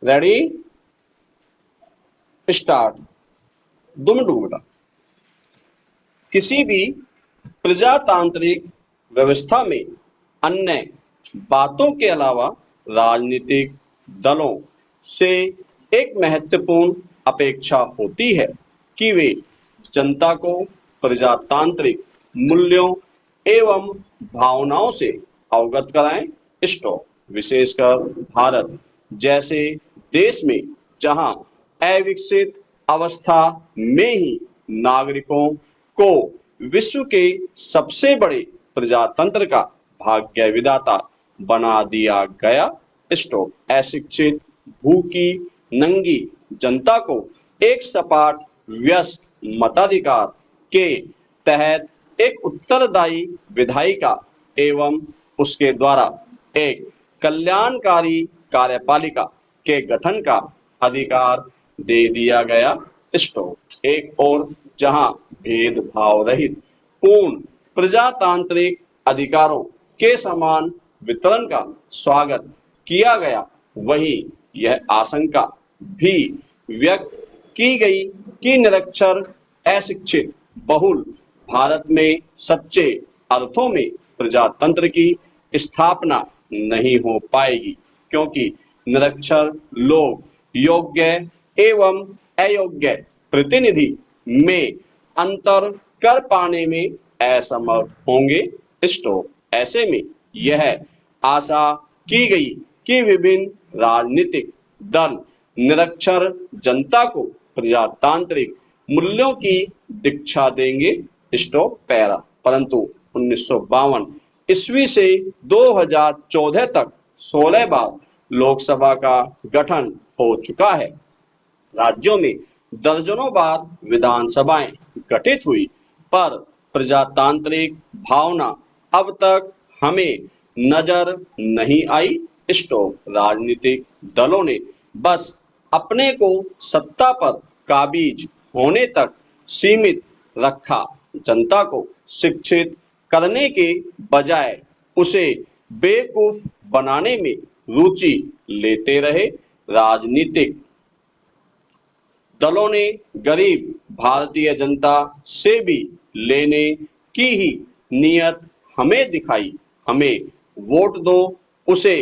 Ready start. 2 minute बेटा। किसी भी प्रजातांत्रिक व्यवस्था में अन्य बातों के अलावा राजनीतिक दलों से एक महत्वपूर्ण अपेक्षा होती है कि वे जनता को प्रजातांत्रिक मूल्यों एवं भावनाओं से अवगत कराएं। स्टॉप। विशेषकर भारत जैसे देश में जहां अविकसित अवस्था में ही नागरिकों को विश्व के सबसे बड़े प्रजातंत्र का भाग्य विधाता बना दिया गया। स्टॉप। अशिक्षित भूखी नंगी जनता को एक सपाट व्यस्क मताधिकार के तहत एक उत्तरदायी विधायिका एवं उसके द्वारा एक कल्याणकारी कार्यपालिका के गठन का अधिकार दे दिया गया। स्टॉप। एक और जहां भेदभाव रहित पूर्ण प्रजातांत्रिक अधिकारों के समान वितरण का स्वागत किया गया, वहीं यह आशंका भी व्यक्त की गई कि निरक्षर अशिक्षित बहुल भारत में सच्चे अर्थों में प्रजातंत्र की स्थापना नहीं हो पाएगी, क्योंकि निरक्षर लोग योग्य एवं अयोग्य प्रतिनिधि में अंतर कर पाने में असमर्थ होंगे। स्टॉप। ऐसे में यह आशा की गई कि विभिन्न राजनीतिक दल निरक्षर जनता को प्रजातांत्रिक मूल्यों की दीक्षा देंगे। Stop para. परंतु 1952 ईस्वी से 2014 तक 16 बार लोकसभा का गठन हो चुका है। राज्यों में दर्जनों बार विधानसभाएं गठित हुई, पर प्रजातांत्रिक भावना अब तक हमें नजर नहीं आई। स्टॉप। राजनीतिक दलों ने बस अपने को सत्ता पर काबिज होने तक सीमित रखा, जनता को शिक्षित करने के बजाय उसे बेवकूफ बनाने में रुचि लेते रहे। राजनीतिक दलों ने गरीब भारतीय जनता से भी लेने की ही नीयत हमें दिखाई। हमें वोट दो, उसे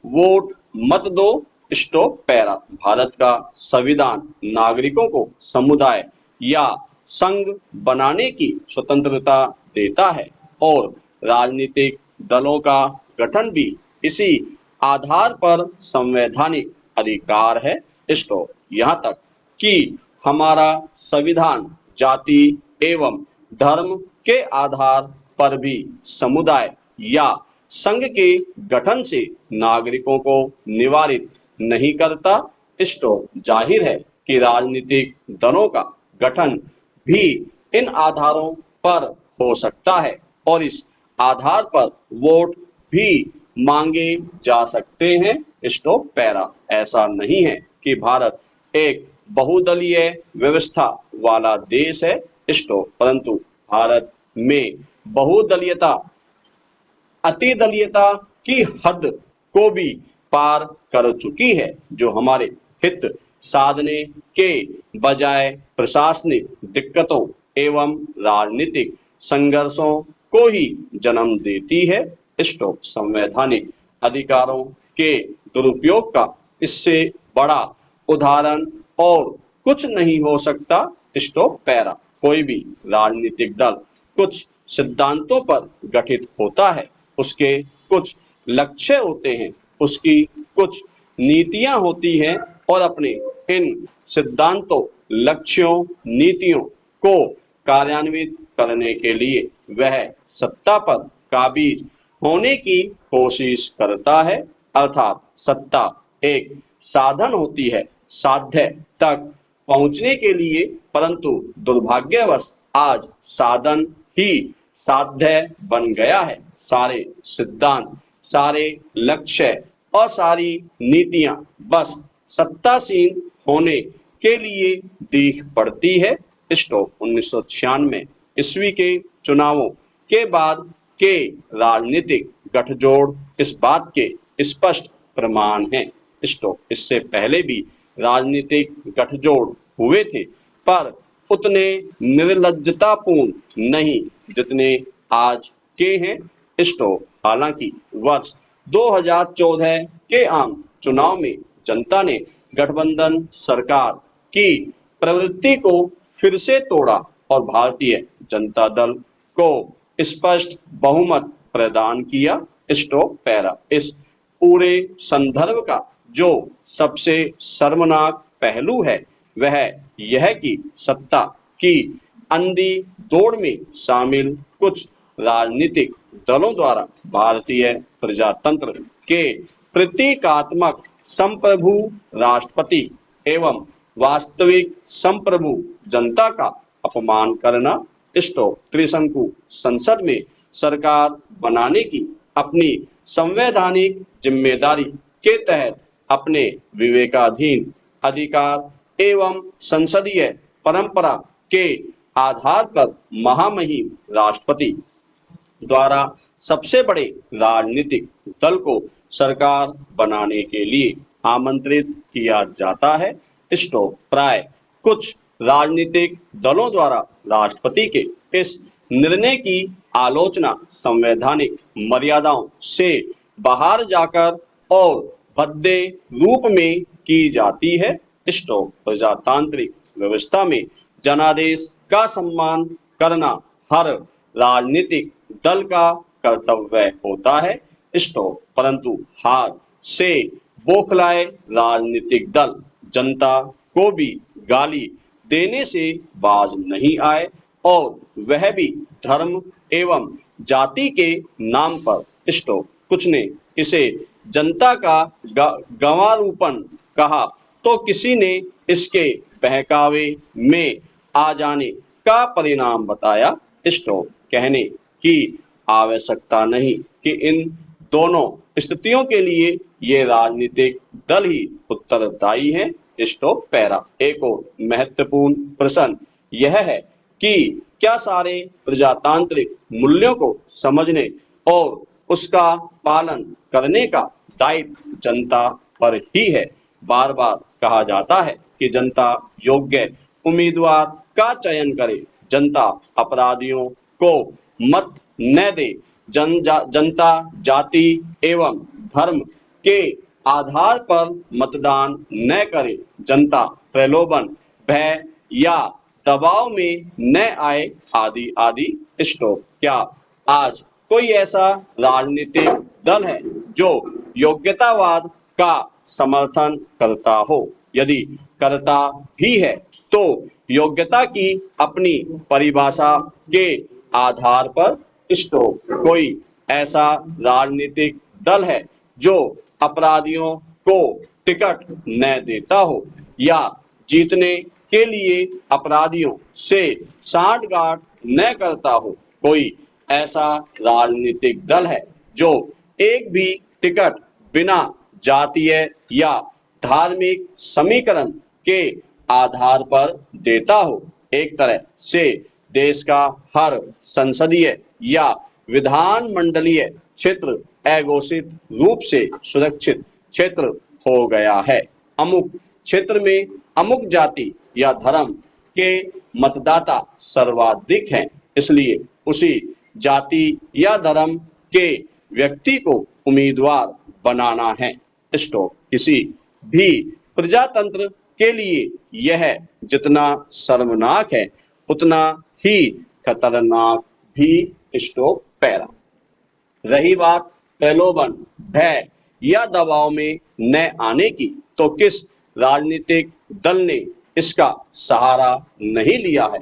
वोट मत दो। Stop para. भारत का संविधान नागरिकों को समुदाय या संघ बनाने की स्वतंत्रता देता है और राजनीतिक दलों का गठन भी इसी आधार पर संवैधानिक अधिकार है। स्टॉप। यहाँ तक कि हमारा संविधान जाति एवं धर्म के आधार पर भी समुदाय या संघ के गठन से नागरिकों को निवारित नहीं करता। स्टॉप। जाहिर है कि राजनीतिक दलों का गठन भी इन आधारों पर हो सकता है और इस आधार पर वोट भी मांगे जा सकते हैं। Stop para. ऐसा नहीं है कि भारत एक बहुदलीय व्यवस्था वाला देश है। स्टॉप। परंतु भारत में बहुदलीयता अतिदलीयता की हद को भी पार कर चुकी है, जो हमारे हित साधने के बजाय प्रशासनिक दिक्कतों एवं राजनीतिक संघर्षों को ही जन्म देती है। स्टॉप। संवैधानिक अधिकारों के दुरुपयोग का इससे बड़ा उदाहरण और कुछ नहीं हो सकता। Stop para. कोई भी राजनीतिक दल कुछ सिद्धांतों पर गठित होता है, उसके कुछ लक्ष्य होते हैं, उसकी कुछ नीतियां होती हैं और अपने इन सिद्धांतों, लक्ष्यों, नीतियों को कार्यान्वित करने के लिए वह सत्ता पर काबिज होने की कोशिश करता है। अर्थात सत्ता एक साधन होती है साध्य तक पहुंचने के लिए, परंतु दुर्भाग्यवश आज साधन ही साध्य बन गया है। सारे सिद्धांत, सारे लक्ष्य और सारी नीतियां बस सत्तासीन होने के लिए दिख पड़ती है। स्टॉप। 1996 ईस्वी के चुनावों के बाद के राजनीतिक गठजोड़ इस बात के स्पष्ट प्रमाण है। स्टॉप। इससे पहले भी राजनीतिक गठजोड़ हुए थे, पर उतने निर्लज्जतापूर्ण नहीं जितने आज के हैं। स्टॉप। हालांकि वर्ष 2014 के आम चुनाव में जनता ने गठबंधन सरकार की प्रवृत्ति को फिर से तोड़ा और भारतीय जनता दल को स्पष्ट बहुमत प्रदान किया। Stop para. इस पूरे संदर्भ का जो सबसे शर्मनाक पहलू है वह यह कि सत्ता की अंधी दौड़ में शामिल कुछ राजनीतिक दलों द्वारा भारतीय प्रजातंत्र के प्रतीकात्मक संप्रभु राष्ट्रपति एवं वास्तविक संप्रभु जनता का अपमान करना। स्टॉप। त्रिशंकु संसद में सरकार बनाने की अपनी संवैधानिक जिम्मेदारी के तहत अपने विवेकाधीन अधिकार एवं संसदीय परंपरा के आधार पर महामहिम राष्ट्रपति द्वारा सबसे बड़े राजनीतिक दल को सरकार बनाने के लिए आमंत्रित किया जाता है। स्टॉप। प्राय कुछ राजनीतिक दलों द्वारा राष्ट्रपति के इस निर्णय की आलोचना संवैधानिक मर्यादाओं से बाहर जाकर और भद्दे रूप में की जाती है। स्टॉप। प्रजातांत्रिक व्यवस्था में जनादेश का सम्मान करना हर राजनीतिक दल का कर्तव्य होता है। स्टॉप। परंतु हार से बौखलाए राजनीतिक दल जनता को भी गाली देने से बाज नहीं आए और वह भी धर्म एवं जाति के नाम पर। स्टॉप। कुछ ने इसे जनता का गंवारूपन कहा तो किसी ने इसके बहकावे में आ जाने का परिणाम बताया। स्टॉप। कहने की आवश्यकता नहीं कि इन दोनों स्थितियों के लिए ये राजनीतिक दल ही उत्तरदायी हैं। Stop para. एक और महत्वपूर्ण प्रश्न यह है कि क्या सारे प्रजातांत्रिक मूल्यों को समझने और उसका पालन करने का दायित्व जनता पर ही है। बार बार कहा जाता है कि जनता योग्य उम्मीदवार का चयन करे, जनता अपराधियों को मत न दे, जनता जाति एवं धर्म के आधार पर मतदान न करे, जनता प्रलोभन भय या दबाव में न आए, आदि आदि। स्टॉप। क्या आज कोई ऐसा राजनीतिक दल है जो योग्यतावाद का समर्थन करता हो? यदि करता भी है तो योग्यता की अपनी परिभाषा के आधार पर। स्टॉप। कोई ऐसा राजनीतिक दल है जो अपराधियों को टिकट न देता हो या जीतने के लिए अपराधियों से सांठगांठ न करता हो? कोई ऐसा राजनीतिक दल है जो एक भी टिकट बिना जातीय या धार्मिक समीकरण के आधार पर देता हो? एक तरह से देश का हर संसदीय या विधानमंडलीय क्षेत्र अघोषित रूप से सुरक्षित क्षेत्र हो गया है। अमुक क्षेत्र में अमुक जाति या धर्म के मतदाता सर्वाधिक हैं, इसलिए उसी जाति या धर्म के व्यक्ति को उम्मीदवार बनाना है। स्टॉप। किसी भी प्रजातंत्र के लिए यह जितना शर्मनाक है उतना ही खतरनाक भी। Stop para. रही बात प्रलोभन भय या दबाव में न आने की, तो किस राजनीतिक दल ने इसका सहारा नहीं लिया है?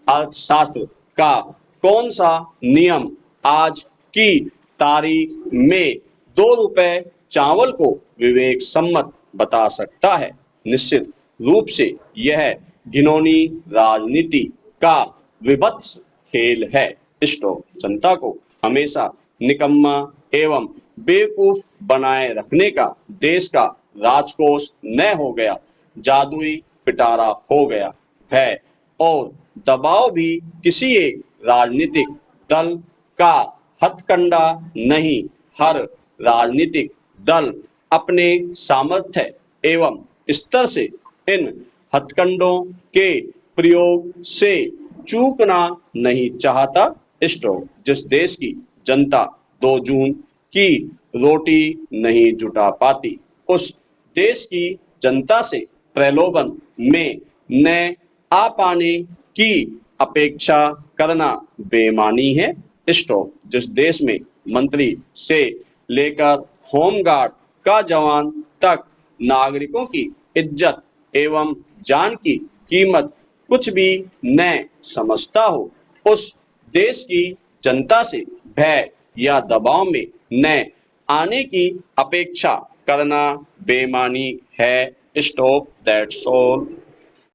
अर्थशास्त्र का कौन सा नियम आज की तारीख में 2 रुपए चावल को विवेक सम्मत बता सकता है? निश्चित रूप से यह घिनौनी राजनीति का विभत्स खेल है। स्टॉप। जनता को हमेशा निकम्मा एवं बेवकूफ बनाए रखने का देश का राजकोष न हो गया, जादुई पिटारा हो गया। भय और दबाव भी किसी एक राजनीतिक दल का हथकंडा नहीं। हर राजनीतिक दल अपने सामर्थ्य एवं स्तर से इन हथकंडों के प्रयोग से चूकना नहीं चाहता। स्टॉप। जिस देश की जनता 2 जून की रोटी नहीं जुटा पाती, उस देश की जनता से प्रलोभन में न आ पाने की अपेक्षा करना बेईमानी है। स्टॉप। जिस देश में मंत्री से लेकर होमगार्ड का जवान तक नागरिकों की इज्जत एवं जान की कीमत कुछ भी न समझता हो, उस देश की जनता से भय या दबाव में न आने की अपेक्षा करना बेईमानी है। स्टॉप। That's all.